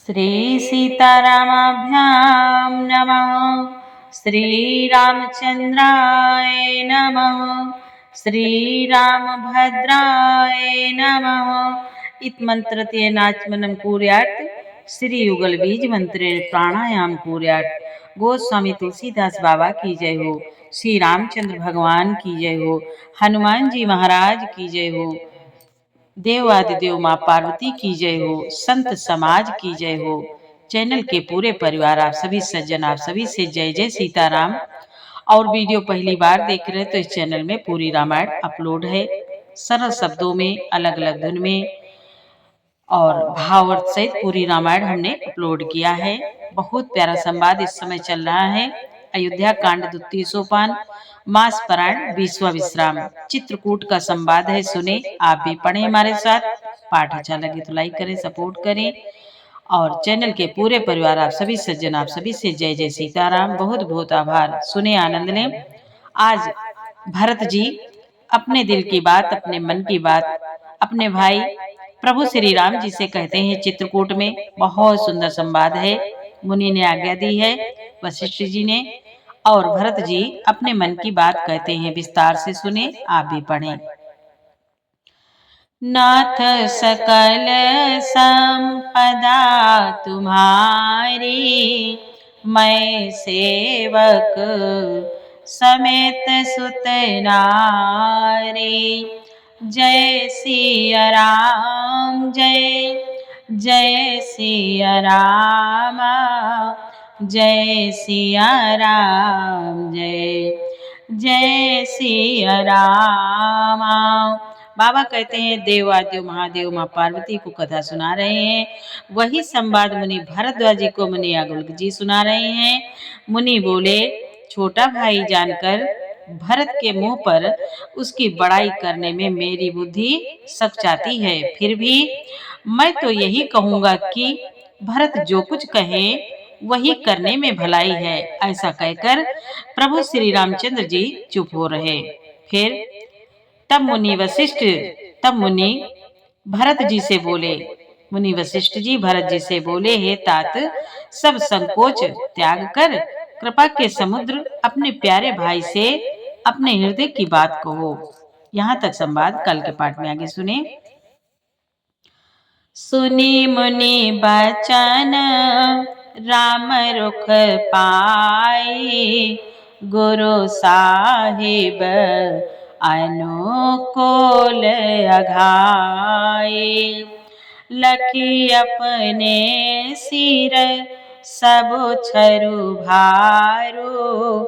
श्री सीतारामाभ्यां नमः। श्रीरामचन्द्राय नमः। श्रीरामभद्राय नमः। इत्मन्त्रते नाचमनं कुर्यात् श्रीयुगल बीज मंत्रे प्राणायाम कुर्यात्। गोस्वामी तुलसीदास बाबा की जय हो। श्री रामचंद्र भगवान की जय हो। हनुमान जी महाराज की जय हो। देवादिदेव माँ पार्वती की जय हो। संत समाज की जय हो। चैनल के पूरे परिवार, आप सभी सज्जन, आप सभी से जय जय सीताराम। और वीडियो पहली बार देख रहे हैं तो इस चैनल में पूरी रामायण अपलोड है, सरल शब्दों में, अलग अलग धुन में और भावार्थ सहित पूरी रामायण हमने अपलोड किया है। बहुत प्यारा संवाद इस समय चल रहा है। अयोध्या कांड द्वितीय सोपान, मास पारायण 20वां विश्राम, चित्रकूट का संवाद है, सुने। आप भी पढ़ें हमारे साथ। पाठ अच्छा लगे तो लाइक करें, सपोर्ट करें। और चैनल के पूरे परिवार, आप सभी सज्जन, आप सभी से जय जय सीताराम। बहुत बहुत आभार। सुने, आनंद लें। आज भरत जी अपने दिल की बात, अपने मन की बात अपने भाई प्रभु श्री राम जी से कहते हैं। चित्रकूट में बहुत सुंदर संवाद है, मुनि ने आज्ञा दी है, वशिष्ठ जी ने। और भरत जी अपने मन की बात कहते हैं, विस्तार से सुने, आप भी पढ़ें। नाथ सकल संपदा तुम्हारी, मैं सेवक समेत सुत नारी। जय सिया राम, जय जय सिया राम, जय सिया राम, जय जय सिया राम। बाबा कहते हैं, देवादेव महादेव माँ पार्वती को कथा सुना रहे हैं। वही संवाद मुनि भरद्वाज जी को मुनि अगुल्क जी सुना रहे हैं। मुनि बोले, छोटा भाई जानकर भरत के मुंह पर उसकी बड़ाई करने में मेरी बुद्धि सकचाती है। फिर भी मैं तो यही कहूंगा कि भरत जो कुछ कहे वही करने में भलाई है। ऐसा कहकर प्रभु श्री रामचंद्र जी चुप हो रहे। फिर तब मुनि भरत जी से बोले, मुनि वशिष्ठ जी भरत जी से बोले, हे तात, सब संकोच त्याग कर कृपा के समुद्र अपने प्यारे भाई से अपने हृदय की बात कहो। यहाँ तक संवाद, कल के पाठ में आगे सुने। सुनी मुनि बचन राम रुख पाई, गुरु साहिब अनुकूल अघाई। लखी अपने सिर सब छरु भारू,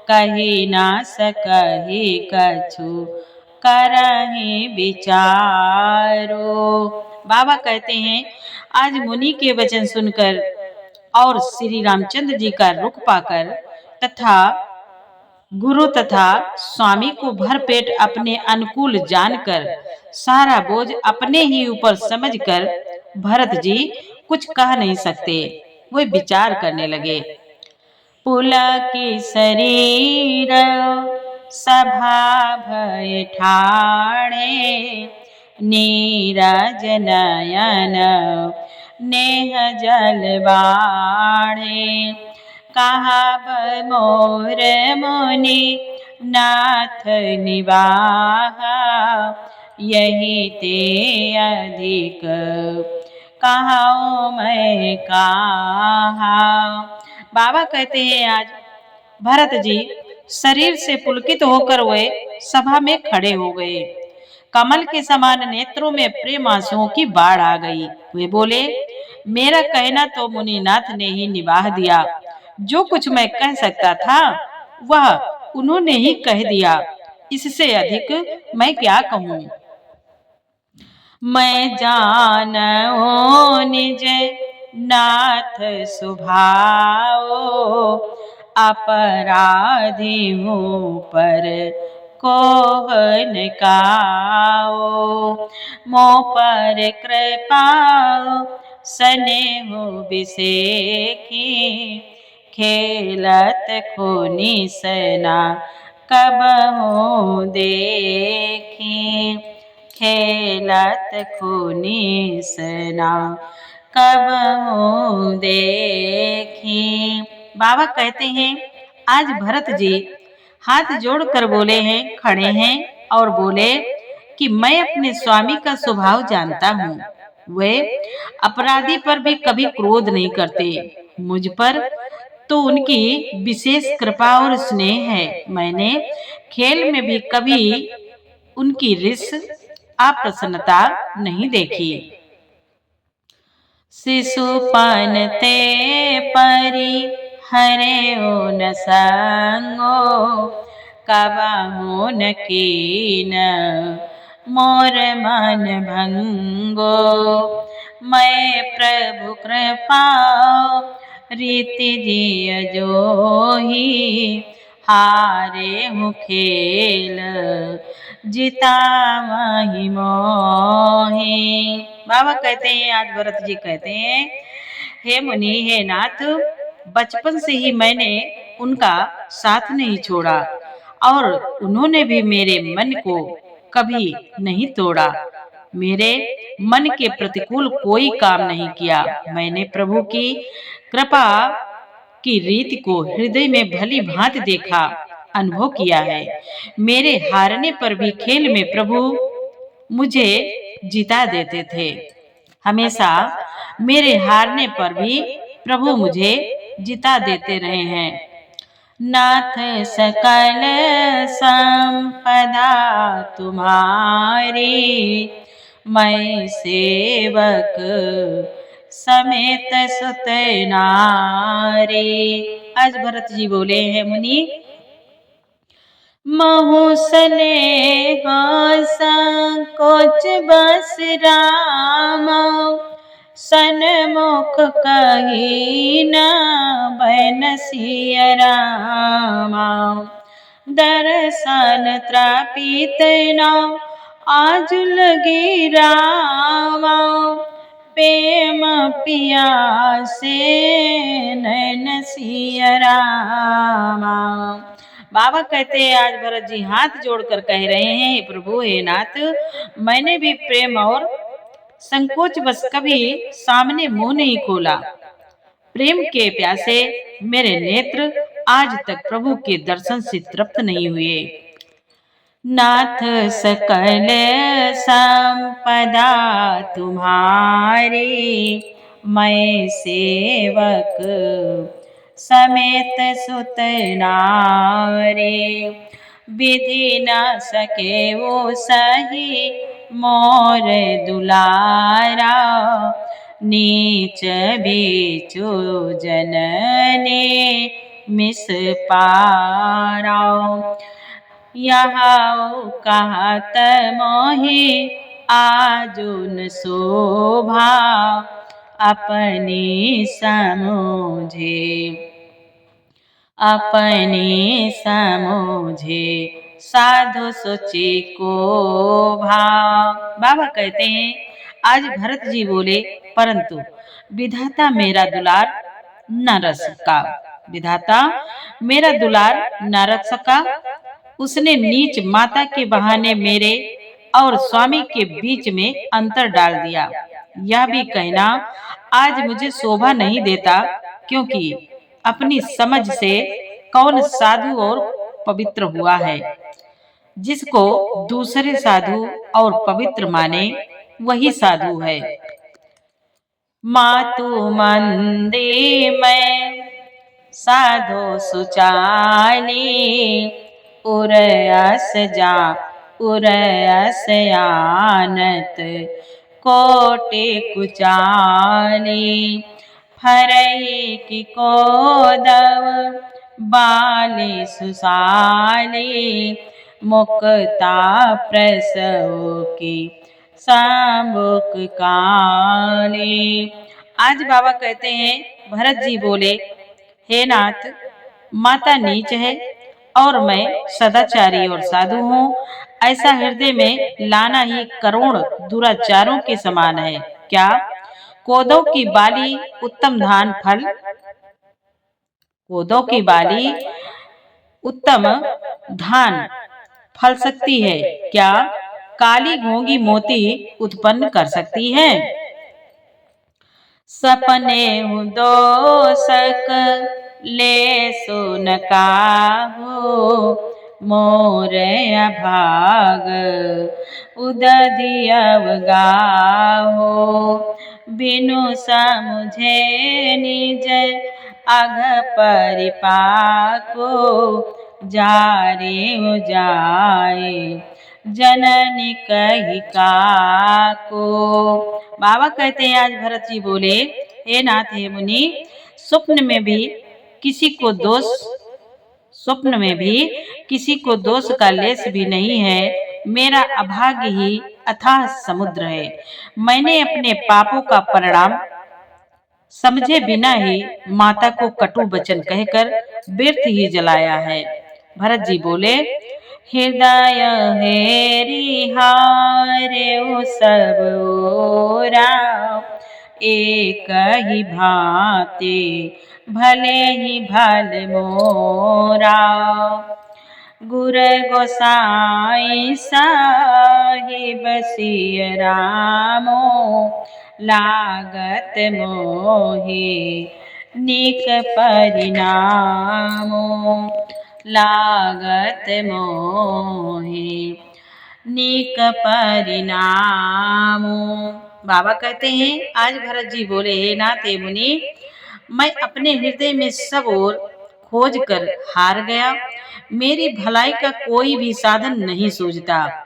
कही ना सकही कछु करहि विचारो। बाबा कहते हैं, आज मुनि के वचन सुनकर और श्री रामचंद्र जी का रुख पाकर तथा गुरु तथा स्वामी को भरपेट अपने अनुकूल जानकर, सारा बोझ अपने ही ऊपर समझकर भरत जी कुछ कह नहीं सकते। वे विचार करने लगे। पुलकी शरीर सभा भय ठाणे, नीरज नयन नेह जल बाणे। कहा मोर मुनि नाथ निवाहा, यही ते अधिक कहाऊं मैं कहा। बाबा कहते हैं, आज भरत जी शरीर से पुलकित होकर वे सभा में खड़े हो गए। कमल के समान नेत्रों में प्रेम आंसुओं की बाढ़ आ गई। वे बोले, मेरा कहना तो मुनिनाथ ने ही निभाह दिया। जो कुछ मैं कह सकता था वह उन्होंने ही कह दिया। इससे अधिक मैं क्या कहूँ। मैं जानो निज नाथ सुभाओ, अपराधी हूँ पर कोहन काओ। मोह पर कृपा स्नेह बिसेखी, खेलत खूनी सना कबहू देखी। खेलत खूनी सना कबहू देखी। बाबा कहते हैं आज भरत जी हाथ जोड़कर बोले हैं, खड़े हैं और बोले कि मैं अपने स्वामी का स्वभाव जानता हूँ। वे अपराधी पर भी कभी क्रोध नहीं करते। मुझ पर तो उनकी विशेष कृपा और स्नेह है। मैंने खेल में भी कभी उनकी रिस अप्रसन्नता नहीं देखी। शिशुपान ते परी हरे ओ न संगो, कबहू न कीन मोर मन भंगो। मैं प्रभु कृपा रीति जिय जोही, हारे हूँ खेल जीता वही मोही। बाबा कहते हैं, आज भरत जी कहते हैं, हे मुनि, हे नाथ, बचपन से ही मैंने उनका साथ नहीं छोड़ा और उन्होंने भी मेरे मन को कभी नहीं तोड़ा। मेरे मन के प्रतिकूल कोई काम नहीं किया। मैंने प्रभु की कृपा की रीति को हृदय में भली भांति देखा, अनुभव किया है। मेरे हारने पर भी खेल में प्रभु मुझे जिता देते थे। हमेशा मेरे हारने पर भी प्रभु मुझे जिता देते रहे हैं। नाथ सकल संपदा तुम्हारी, मैं सेवक समेत सुत नारी। आज भरत जी बोले हैं, मुनि, महु स्नेह संकोच बस राम, सन्मुख कही न बन सिय रामा। दर्शन त्रापित न आज लगी रामा, प्रेम पियासे नैन सिय रामा। बाबा कहते हैं, आज भरत जी हाथ जोड़कर कह रहे हैं, हे प्रभु, हे नाथ, मैंने भी प्रेम और संकोच बस कभी सामने मुंह नहीं खोला। प्रेम के प्यासे मेरे नेत्र आज तक प्रभु के दर्शन से तृप्त नहीं हुए। नाथ सकल संपदा तुम्हारी, मैं सेवक समेत सुत नारी। विधि न सके वो सही मोर दुलारा, नीच बीचो जनने मिस पारा। यहाँ कहत मोहि आजुन शोभा, अपनी समझे अपनी समझे साधु सोची को भाव। बाबा कहते हैं, आज भरत जी बोले, परंतु विधाता मेरा दुलार न रख सका। विधाता मेरा दुलार न रख सका। उसने नीच माता के बहाने मेरे और स्वामी के बीच में अंतर डाल दिया। यह भी कहना आज मुझे शोभा नहीं देता, क्योंकि अपनी समझ से कौन साधु और पवित्र हुआ है। जिसको दूसरे साधु और पवित्र माने वही साधु है। मातु मंदी में साधो सुचाली, उरयस जा उरयस आनत कोटि कुचाली। फरई की कोदव बाली सुसाली, मुक्ता प्रसव की सामुक काली। आज बाबा कहते हैं, भरत जी बोले, हे नाथ, माता नीच है और मैं सदाचारी और साधु हूँ। ऐसा हृदय में लाना ही करोड़ दुराचारों के समान है। क्या कोदों की बाली उत्तम धान फल कोदों की बाली उत्तम धान फल सकती है? क्या काली घोंगी मोती उत्पन्न कर सकती है? सपने हूँ दोषक ले सुन काहू, मोर अभाग उदधियव गाहो। बिनु समुझे निज अघ परिपाको, जारे जाए जननी कही काको। बाबा कहते हैं, आज भरत जी बोले, हे नाथ हे मुनि, स्वप्न में भी किसी को दोष स्वप्न में भी किसी को दोष का लेस भी नहीं है। मेरा अभाग्य ही अथाह समुद्र है। मैंने अपने पापों का परिणाम समझे बिना ही माता को कटु वचन कहकर व्यर्थ ही जलाया है। भरत जी बोले, हृदय हेरी हारे सब ओरा, एक ही भांति भले ही भल मोरा। गुर गोसाई साहिब सिय रामो, लागत मोहि निक परिणामो। लागत मोहि निक परिणामो। बाबा कहते हैं, आज भरत जी बोले, हे नाथ हे मुनि, मैं अपने हृदय में सब ओर खोज कर हार गया। मेरी भलाई का कोई भी साधन नहीं सूझता।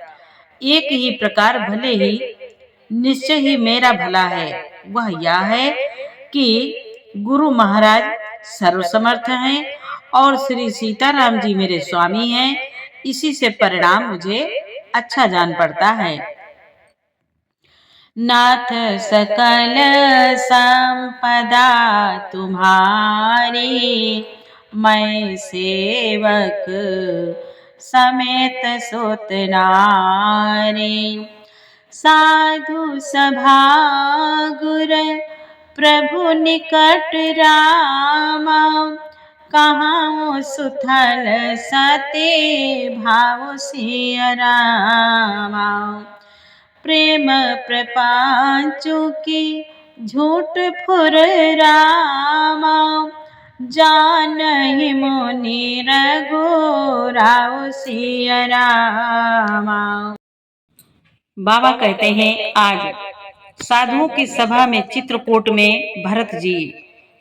एक ही प्रकार भले ही निश्चय ही मेरा भला है, वह यह है कि गुरु महाराज सर्वसमर्थ हैं और श्री सीताराम जी मेरे स्वामी हैं। इसी से परिणाम मुझे अच्छा जान पड़ता है। नाथ सकल संपदा तुम्हारी, मैं सेवक समेत सुत नारी। साधु सभा गुर प्रभु निकट रामा, कहाँ सुथल सते भाव सिय रामा। प्रेम प्रपंचु की झूठ फुर रामा, जानहि मुनि रघुराव सिय रामा। बाबा कहते हैं, आज साधुओं की सभा में चित्रकूट में भरत जी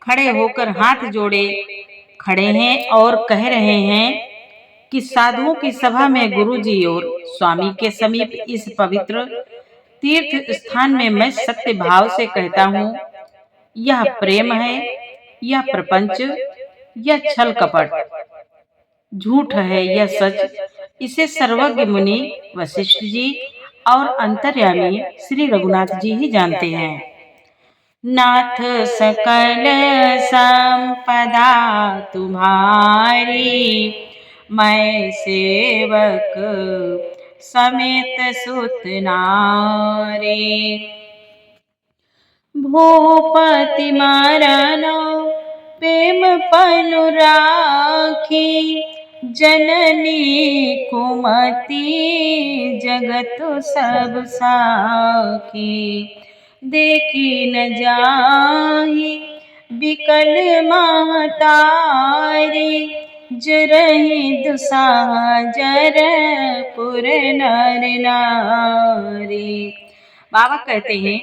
खड़े होकर हाथ जोड़े खड़े हैं और कह रहे हैं कि साधुओं की सभा में गुरु जी और स्वामी के समीप इस पवित्र तीर्थ स्थान में मैं सत्य भाव से कहता हूँ, यह प्रेम है, यह प्रपंच, यह छल कपट, झूठ है, यह सच। इसे सर्वज्ञ मुनि वशिष्ठ जी और अंतर्यामी श्री रघुनाथ जी ही जानते हैं। नाथ सकल संपदा तुम्हारी, मैं सेवक समेत सुत नारी। भूपति मारनो प्रेम पनु राखी, जननी कुमति जगत सब साखी। देखी न जाहि बिकल महतारी, जरहि दुसाह जरपुर नर नारी। बाबा कहते हैं,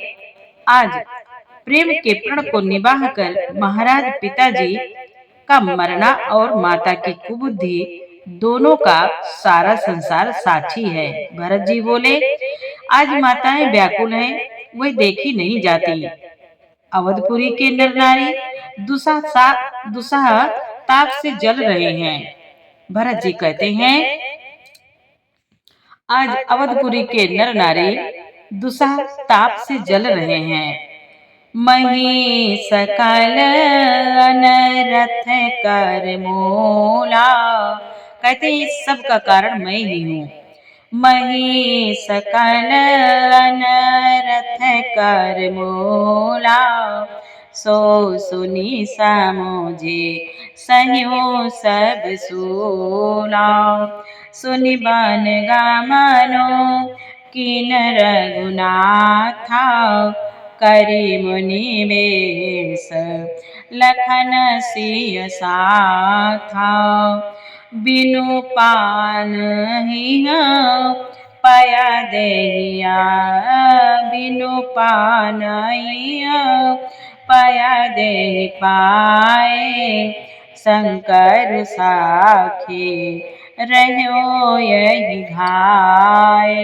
आज प्रेम के प्रण को निभाह कर महाराज पिताजी का मरना और माता की कुबुद्धि दोनों का सारा संसार साक्षी है। भरत जी बोले, आज माताएं व्याकुल हैं, वह देखी नहीं जाती। अवधपुरी के नर नारी दुसाह ताप से जल रहे हैं। भरत जी कहते हैं, आज अवधपुरी के नर नारी दुसाह ताप से जल रहे हैं। मही सकल अनरथ कर मोला, कहते हैं इस सब का कारण मैं ही हूँ। मही सकल अनरथ कर मोला, सो सुनी समझे सहियो सब सोला। सुनि बन गामनो किन रघुनाथा, करी मुनि बेस लखन सिय साथा बिनु पान हिय पया देहिया बिनु पान हिय पया दे पाए शंकर साखी रहो यही घाय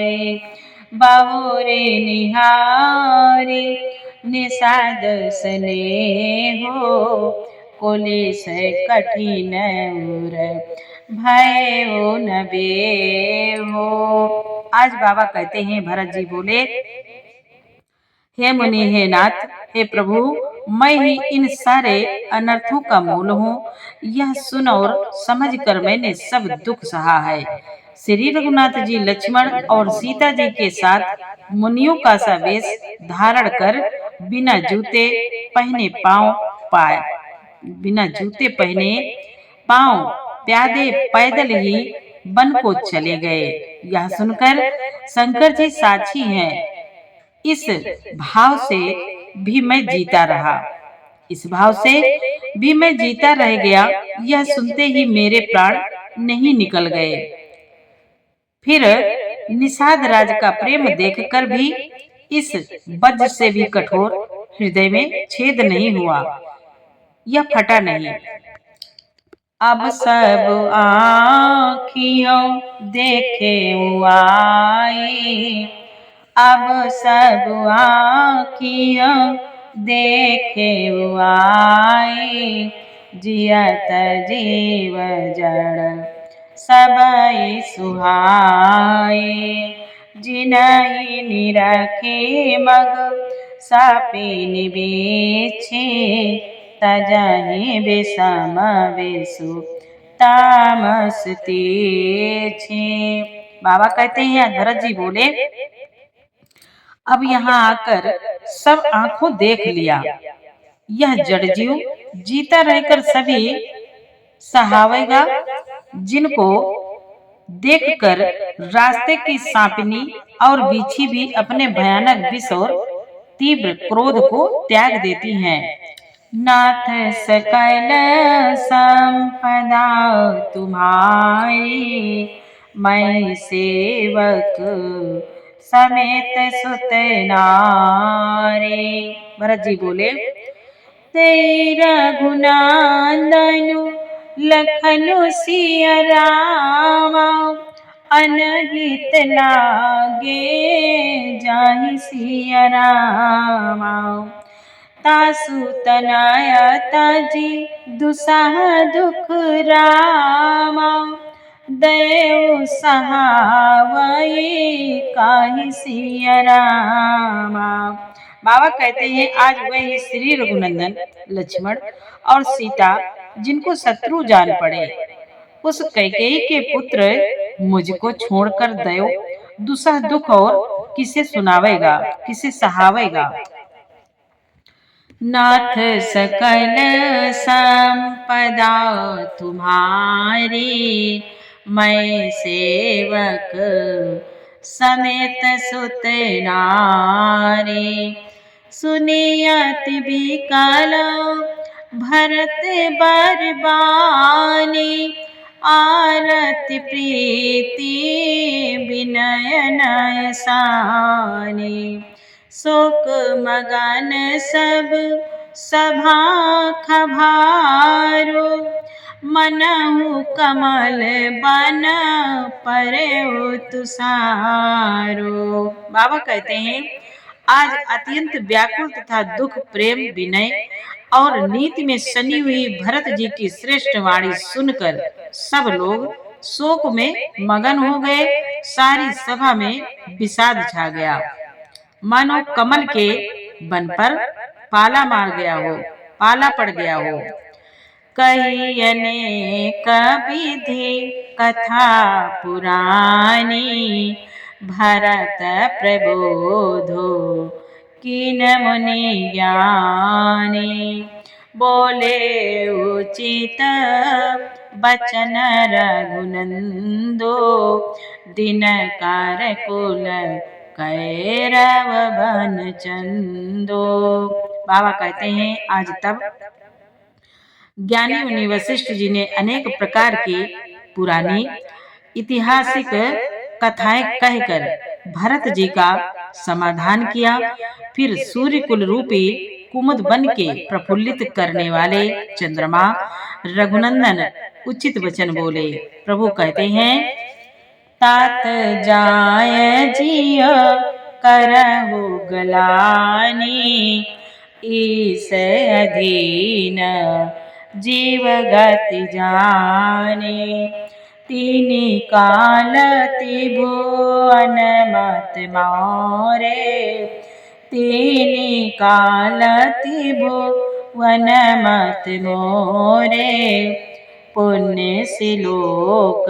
बहुरे निहारी निषाद स्नेहो कुलिस कठिन उर भय न बेहो। आज बाबा कहते हैं, भरत जी बोले, हे मुनि, हे नाथ, हे प्रभु, मैं ही इन सारे अनर्थों का मूल हूँ। यह सुन और समझ कर मैंने सब दुख सहा है। श्री रघुनाथ जी लक्ष्मण और सीता जी के साथ मुनियों का सा वेश धारण कर बिना जूते पहने पांव प्यादे पैदल ही वन को चले गए। यह सुनकर शंकर जी साक्षी हैं, इस भाव से भी मैं जीता रहा, इस भाव से भी मैं जीता रह गया। यह सुनते ही मेरे प्राण नहीं निकल गए। फिर निषाद राज का प्रेम देखकर भी इस वज्र से भी कठोर हृदय में छेद नहीं हुआ, यह फटा नहीं। अब सब आँखियों देखे आए, अब सब आँखियों देखे आए, जियत जीव जड़ सबई सुहाए, जिनहि निरखे मग सापी निबेछे, तजहि विषम विषु तामस तेछे। बाबा कहते हैं, भरत जी बोले, अब यहाँ आकर सब आंखों देख लिया, यह जड़ जीव जीता रहकर सभी सहावेगा, जिनको देखकर रास्ते की सांपिनी और बिच्छी भी अपने भयानक विष और तीव्र क्रोध को त्याग देती हैं। नाथ सकल संपदा तुम्हारी, मैं सेवक समेत सुत नारे। भरत जी बोले, तेरा रघुनंदनु लखनु सिया रामा, अनहित लागे जाहि सिया रामा, तासु तनया तजी दुसह दुख रामा, देव सहावई काहि सिया रामा। बाबा कहते हैं, आज वही श्री रघुनंदन लक्ष्मण और सीता जिनको शत्रु जान पड़े, उस कैकेयी के पुत्र मुझको छोड़कर दयो दुसह दुख और किसे सुनावेगा, किसे सहावेगा। नाथ सकल संपदा तुम्हारी, मैं सेवक समेत सुत नारी, सुनियति बिकल भरत बरबानी, आरती प्रीति विनय नयसानी, शोक मगन सब सभा खभारो, मनहु कमल बन परे तुषारो। बाबा कहते हैं, आज अत्यंत व्याकुल तथा दुख प्रेम विनय और नीति में सनी हुई भरत जी की श्रेष्ठ वाणी सुनकर सब लोग शोक में मगन हो गए। सारी सभा में विषाद छा गया, मानो कमल के वन पर पाला पड़ गया हो। कही अनेक विधि कथा पुरानी, भरत प्रबोधो कीन मुनि ज्ञानी, बोले उचित बचन रघुनंदो, दिन कार कुल कैरव बन चंदो। बाबा कहते हैं आज तब ज्ञानी मुनि वशिष्ठ जी ने अनेक प्रकार की पुरानी ऐतिहासिक कथाएं कहकर भरत जी का समाधान किया। फिर सूर्य कुल रूपी कुमुद बन के प्रफुल्लित करने वाले चंद्रमा रघुनंदन उचित वचन बोले। प्रभु कहते हैं तात जाय जिय करहु गलानी, ईस अधीन जीव गति जाने। तीनी काल त्रिभुवन मत मारे, तीनी काल त्रिभुवन मत मोरे। पुण्य सिलोक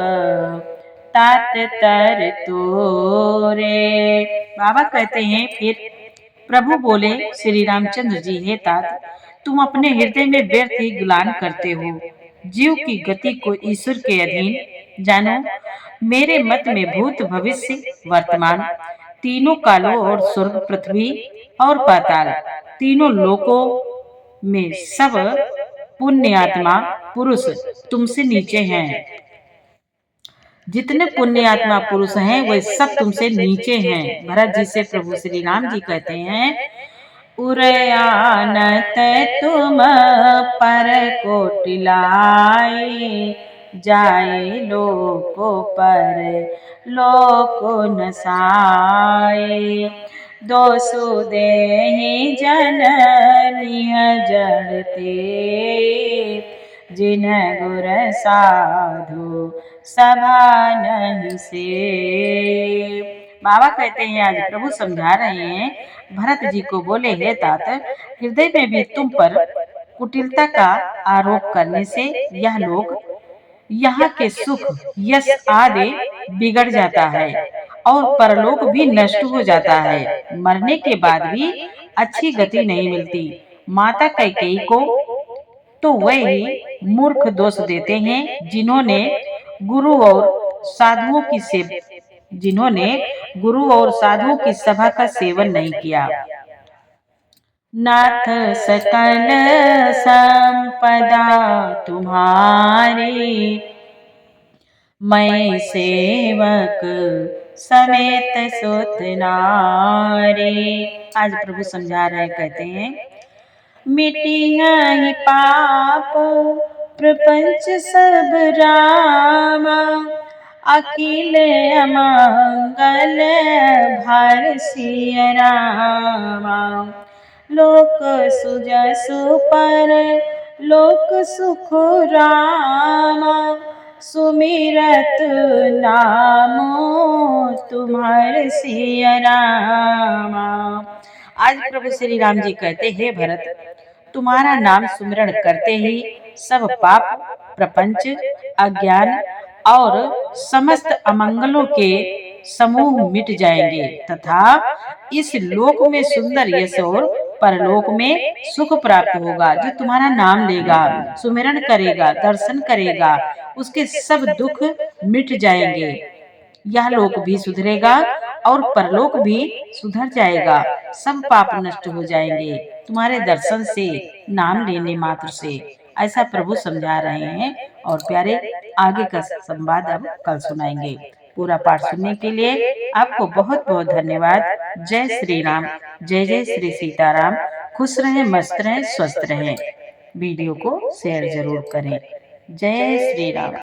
तात तर तोरे। बाबा कहते हैं फिर प्रभु बोले श्री रामचंद्र जी, हे तात, तुम अपने हृदय में व्यर्थ ही गुलान करते हो। जीव की गति को ईश्वर के अधीन जानो। मेरे मत में भूत भविष्य वर्तमान तीनों कालों और स्वर्ग पृथ्वी और पाताल तीनों लोकों में सब पुण्यात्मा पुरुष तुमसे नीचे हैं। जितने पुण्यात्मा पुरुष हैं वे सब तुमसे नीचे हैं। भरत जी से प्रभु श्री राम जी कहते हैं उरयानत तुम पर कोटिलाए, जाए लोको पर लोको नसाए। दोसु देहि जननीय जड़ते, जिन गुर साधु सभा नहीं से। बाबा कहते हैं आज प्रभु समझा रहे हैं भरत जी को, बोले हे तात, हृदय में भी तुम पर कुटिलता का आरोप करने से यह लोग यहाँ के सुख यश आदि बिगड़ जाता है और परलोक भी नष्ट हो जाता है। मरने के बाद भी अच्छी गति नहीं मिलती। माता कैकेयी को तो वही मूर्ख दोष देते हैं जिन्होंने गुरु और साधुओं की सभा का सेवन नहीं किया। नाथ सकल संपदा तुम्हारी, मैं सेवक समेत सुत नारी। आज प्रभु समझा रहे, कहते हैं मिटिया ही पाप प्रपंच सब रामा, अखिल अमंगल भार सिय रामा। लोक सुजसु पर लोक सुख रामा, सुमिरत नामो तुम्हारे सिय रामा। आज प्रभु श्री राम जी कहते हैं भरत, तुम्हारा नाम सुमिरण करते ही सब पाप प्रपंच अज्ञान और समस्त अमंगलों के समूह मिट जाएंगे तथा इस लोक में सुंदर यश और परलोक में सुख प्राप्त होगा। जो तुम्हारा नाम लेगा, सुमिरन करेगा, दर्शन करेगा, उसके सब दुख मिट जाएंगे। यह लोक भी सुधरेगा और परलोक भी सुधर जाएगा। सब पाप नष्ट हो जाएंगे तुम्हारे दर्शन से, नाम लेने मात्र से। ऐसा प्रभु समझा रहे हैं। और प्यारे, आगे का संवाद अब कल सुनाएंगे। पूरा पाठ सुनने के लिए आपको बहुत बहुत धन्यवाद। जय श्री राम, जय जय श्री सीताराम। खुश रहें, मस्त रहें, स्वस्थ रहें। वीडियो को शेयर जरूर करें। जय श्री राम।